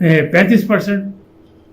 35%,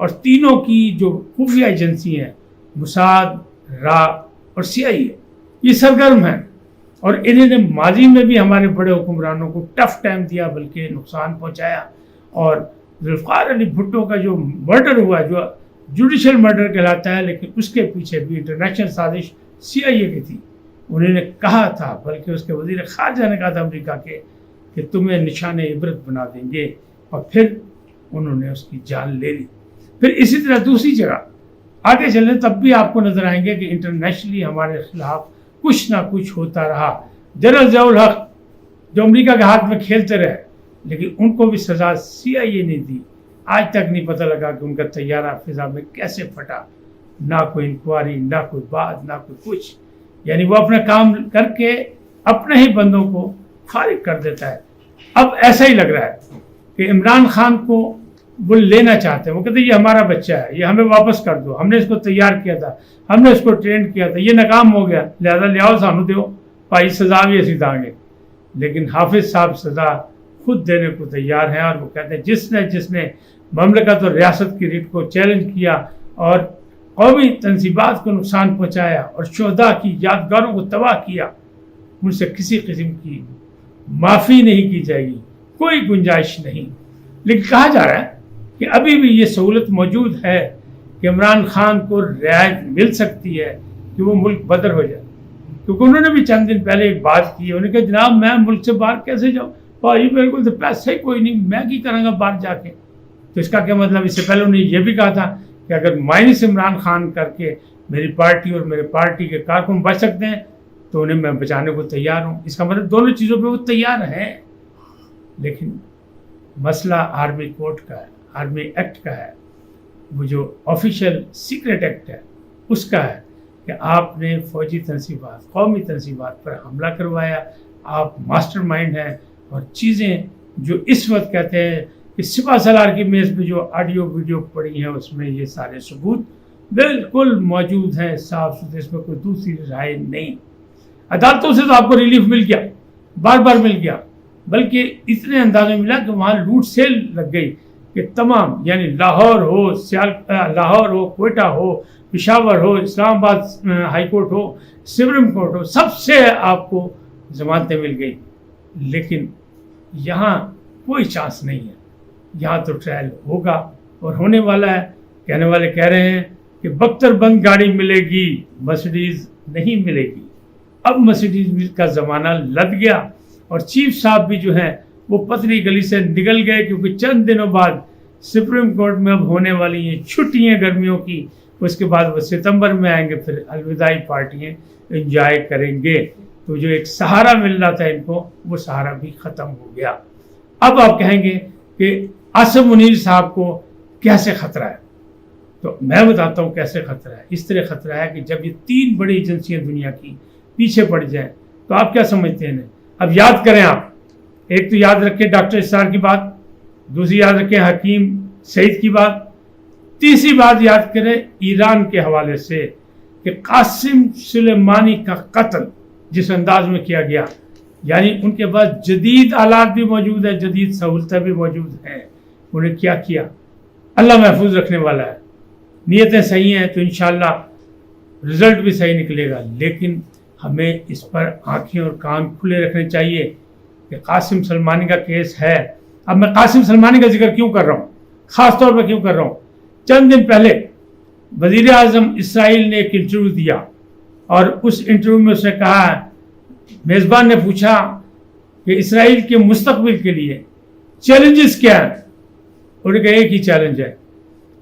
اور تینوں کی جو خفیہ ایجنسی ہیں موساد، را اور CIA یہ سرگرم ہیں، اور انہوں نے ماضی میں بھی ہمارے بڑے حکمرانوں کو ٹف ٹائم دیا بلکہ نقصان پہنچایا. اور ذوالفقار علی بھٹو کا جو مرڈر ہوا جو جوڈیشل مرڈر کہلاتا ہے، لیکن اس کے پیچھے بھی انٹرنیشنل سازش CIA کی تھی. انہوں نے کہا تھا، بلکہ اس کے وزیر خارجہ نے کہا تھا امریکہ کے کہ تمہیں نشان عبرت بنا دیں گے، اور پھر انہوں نے اس کی جان لے لی. پھر اسی طرح دوسری جگہ آگے چلیں تب بھی آپ کو نظر آئیں گے کہ انٹرنیشنلی ہمارے خلاف کچھ نہ کچھ ہوتا رہا. جنرل ضیاء الحق جو امریکہ کے ہاتھ میں کھیلتے رہے، لیکن ان کو بھی سزا CIA نے دی. آج تک نہیں پتہ لگا کہ ان کا طیارہ فضا میں کیسے پھٹا، نہ کوئی انکوائری، نہ کوئی بات، نہ کوئی کچھ. یعنی وہ اپنا کام کر کے اپنے ہی بندوں کو فارغ کر دیتا ہے. اب ایسا ہی لگ رہا ہے کہ عمران خان کو وہ لینا چاہتے ہیں. وہ کہتے ہیں یہ ہمارا بچہ ہے، یہ ہمیں واپس کر دو، ہم نے اس کو تیار کیا تھا، ہم نے اس کو ٹرین کیا تھا، یہ ناکام ہو گیا، لہذا لیاؤ سانو دیو بھائی، سزا بھی اسی دیں گے. لیکن حافظ صاحب سزا خود دینے کو تیار ہیں، اور وہ کہتے ہیں جس نے مملکت اور ریاست کی ریٹ کو چیلنج کیا اور قومی تنصیبات کو نقصان پہنچایا اور شہداء کی یادگاروں کو تباہ کیا، ان سے کسی قسم کی معافی نہیں کی جائے گی، کوئی گنجائش نہیں. لیکن کہا جا رہا ہے کہ ابھی بھی یہ سہولت موجود ہے کہ عمران خان کو رعایت مل سکتی ہے کہ وہ ملک بدر ہو جائے. کیونکہ انہوں نے بھی چند دن پہلے ایک بات کی، انہوں نے کہا جناب میں ملک سے باہر کیسے جاؤں، بھائی میرے کو تو پیسے ہی کوئی نہیں، میں کی کروں گا باہر جا کے. تو اس کا کیا مطلب؟ اس سے پہلے انہوں نے یہ بھی کہا تھا کہ اگر مائنس عمران خان کر کے میری پارٹی اور میرے پارٹی کے کارکن بچ سکتے ہیں تو انہیں میں بچانے کو تیار ہوں. اس کا مطلب دونوں چیزوں پہ وہ تیار ہیں. لیکن مسئلہ آرمی کوڈ کا ہے، آرمی ایکٹ کا ہے، وہ جو آفیشیل سیکرٹ ایکٹ ہے اس کا ہے کہ آپ نے فوجی تنصیبات، قومی تنصیبات پر حملہ کروایا، آپ ماسٹر مائنڈ ہیں. اور چیزیں جو اس وقت کہتے ہیں کہ سپہ سالار کی میز پہ جو آڈیو ویڈیو پڑی ہیں اس میں یہ سارے ثبوت بالکل موجود ہیں، صاف ستھرے، اس میں کوئی دوسری رائے نہیں. عدالتوں سے تو آپ کو ریلیف مل گیا، بار بار مل گیا، بلکہ اتنے انداز میں ملا کہ وہاں لوٹ سیل لگ گئی کہ تمام، یعنی لاہور ہو، کوئٹہ ہو، پشاور ہو، اسلام آباد ہائی کورٹ ہو، سپریم کورٹ ہو، سب سے آپ کو ضمانتیں مل گئی. لیکن یہاں کوئی چانس نہیں ہے. یہاں تو ٹرائل ہوگا اور ہونے والا ہے. کہنے والے کہہ رہے ہیں کہ بختر بند گاڑی ملے گی، مرسیڈیز نہیں ملے گی. اب مرسیڈیز کا زمانہ لد گیا، اور چیف صاحب بھی جو ہیں وہ پتلی گلی سے نکل گئے، کیونکہ چند دنوں بعد سپریم کورٹ میں اب ہونے والی ہیں چھٹیاں گرمیوں کی، اس کے بعد وہ ستمبر میں آئیں گے، پھر الوداعی پارٹیاں انجوائے کریں گے. تو جو ایک سہارا مل رہا تھا ان کو، وہ سہارا بھی ختم ہو گیا. اب آپ کہیں گے کہ عاصم منیر صاحب کو کیسے خطرہ ہے؟ تو میں بتاتا ہوں کیسے خطرہ ہے. اس طرح خطرہ ہے کہ جب یہ تین بڑی ایجنسیاں دنیا کی پیچھے پڑ جائیں تو آپ کیا سمجھتے ہیں؟ اب یاد کریں آپ، ایک تو یاد رکھیں ڈاکٹر اسرار کی بات، دوسری یاد رکھیں حکیم سعید کی بات، تیسری بات یاد کریں ایران کے حوالے سے کہ قاسم سلیمانی کا قتل جس انداز میں کیا گیا، یعنی ان کے پاس جدید آلات بھی موجود ہیں، جدید سہولتیں بھی موجود ہیں، انہیں کیا کیا. اللہ محفوظ رکھنے والا ہے. نیتیں صحیح ہیں تو انشاءاللہ رزلٹ بھی صحیح نکلے گا. لیکن ہمیں اس پر آنکھیں اور کان کھلے رکھنے چاہیے کہ قاسم سلیمانی کا کیس ہے. اب میں قاسم سلیمانی کا ذکر کیوں کر رہا ہوں، خاص طور پر کیوں کر رہا ہوں؟ چند دن پہلے وزیر اعظم اسرائیل نے ایک انٹرویو دیا، اور اس انٹرویو میں اس نے کہا، میزبان نے پوچھا کہ اسرائیل کے مستقبل کے لیے چیلنجز کیا ہیں. انہوں نے کہا ایک ہی چیلنج ہے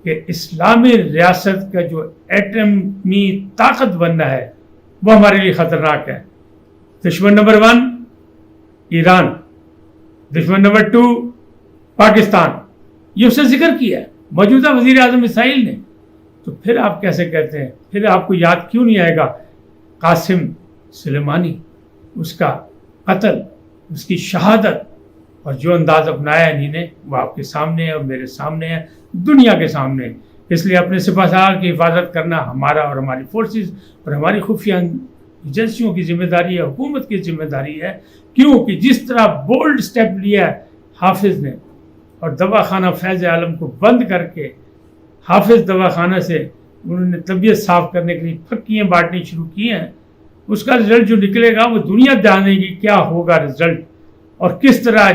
کہ اسلامی ریاست کا جو ایٹمی طاقت بننا ہے وہ ہمارے لیے خطرناک ہے. دشمن نمبر 1 ایران، دشمن نمبر 2 پاکستان، یہ اس نے ذکر کیا ہے موجودہ وزیر اعظم اسرائیل نے. تو پھر آپ کیسے کہتے ہیں؟ پھر آپ کو یاد کیوں نہیں آئے گا قاسم سلیمانی، اس کا قتل، اس کی شہادت، اور جو انداز اپنایا انہی نے، وہ آپ کے سامنے ہے اور میرے سامنے ہے، دنیا کے سامنے. اس لیے اپنے سپہ سالار کی حفاظت کرنا ہمارا اور ہماری فورسز اور ہماری خفیہ ایجنسیوں کی ذمہ داری ہے، حکومت کی ذمہ داری ہے. کیونکہ جس طرح بولڈ سٹیپ لیا ہے حافظ نے، اور دواخانہ فیض عالم کو بند کر کے حافظ دواخانہ سے انہوں نے طبیعت صاف کرنے کے لیے پھکیاں بانٹنی شروع کی ہیں، اس کا رزلٹ جو نکلے گا وہ دنیا جانے گی کیا ہوگا رزلٹ، اور کس طرح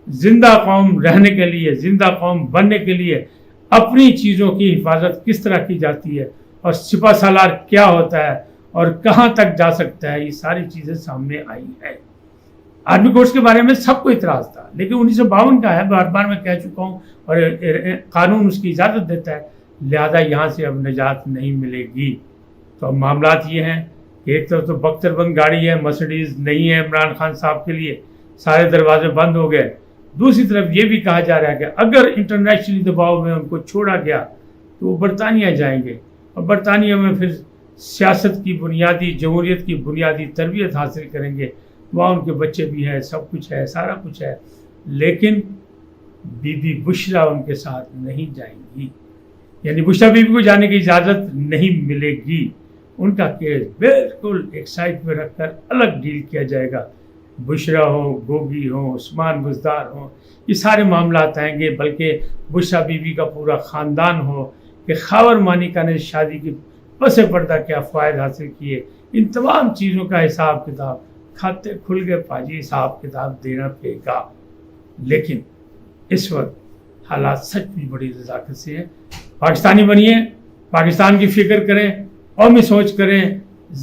زندہ قوم رہنے کے لیے، زندہ قوم بننے کے لیے اپنی چیزوں کی حفاظت کس طرح کی جاتی ہے، اور سپہ سالار کیا ہوتا ہے اور کہاں تک جا سکتا ہے، یہ ساری چیزیں سامنے آئی ہیں۔ آرمی کورس کے بارے میں سب کو اعتراض تھا، لیکن 1952 کا ہے، بار بار میں کہہ چکا ہوں، اور قانون اس کی اجازت دیتا ہے، لہذا یہاں سے اب نجات نہیں ملے گی۔ تو اب معاملات یہ ہیں کہ ایک طرف تو بختر بند گاڑی ہے، مرسڈیز نہیں ہے عمران خان صاحب کے لیے، سارے دروازے بند ہو گئے۔ دوسری طرف یہ بھی کہا جا رہا ہے کہ اگر انٹرنیشنلی دباؤ میں ان کو چھوڑا گیا تو وہ برطانیہ جائیں گے، اور برطانیہ میں پھر سیاست کی بنیادی، جمہوریت کی بنیادی تربیت حاصل کریں گے، وہاں ان کے بچے بھی ہیں، سب کچھ ہے، سارا کچھ ہے، لیکن بی بی بشرا ان کے ساتھ نہیں جائیں گی، یعنی بشرا بی بی کو جانے کی اجازت نہیں ملے گی۔ ان کا کیس بالکل ایک سائڈ پہ رکھ کر الگ ڈیل کیا جائے گا۔ بشرا ہو، گوگی ہو، عثمان بزدار ہو، یہ سارے معاملات آئیں گے، بلکہ بشرا بی بی کا پورا خاندان ہو کہ خاور مانیکا نے شادی کی پس پردہ کیا فوائد حاصل کیے، ان تمام چیزوں کا حساب کتاب کھاتے کھل گئے پاجی، حساب کتاب دینا پڑے گا۔ لیکن اس وقت حالات سچ بھی بڑی نزاکت سے ہیں۔ پاکستانی بنیے، پاکستان کی فکر کریں، قومی سوچ کریں،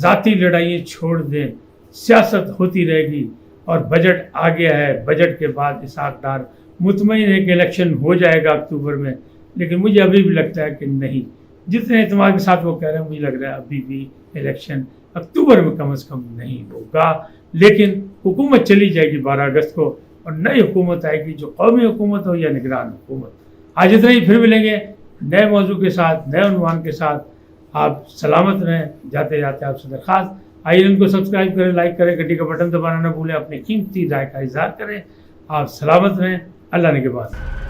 ذاتی لڑائیاں چھوڑ دیں، سیاست ہوتی رہے گی، اور بجٹ آ گیا ہے، بجٹ کے بعد اسحاق ڈار مطمئن ہے کہ الیکشن ہو جائے گا اکتوبر میں، لیکن مجھے ابھی بھی لگتا ہے کہ نہیں، جتنے اعتماد کے ساتھ وہ کہہ رہے ہیں مجھے لگ رہا ہے ابھی بھی الیکشن اکتوبر میں کم از کم نہیں ہوگا، لیکن حکومت چلی جائے گی 12 اگست کو، اور نئی حکومت آئے گی، جو قومی حکومت ہو یا نگران حکومت۔ آج اتنا ہی، پھر ملیں گے نئے موضوع کے ساتھ، نئے عنوان کے ساتھ۔ آپ سلامت رہیں، جاتے جاتے آپ سے درخواست، آئیے ان کو سبسکرائب کریں، لائک کریں، گھنٹی کا بٹن دبانا نہ بھولیں، اپنی قیمتی رائے کا اظہار کریں۔ آپ سلامت رہیں، اللہ نگہبان۔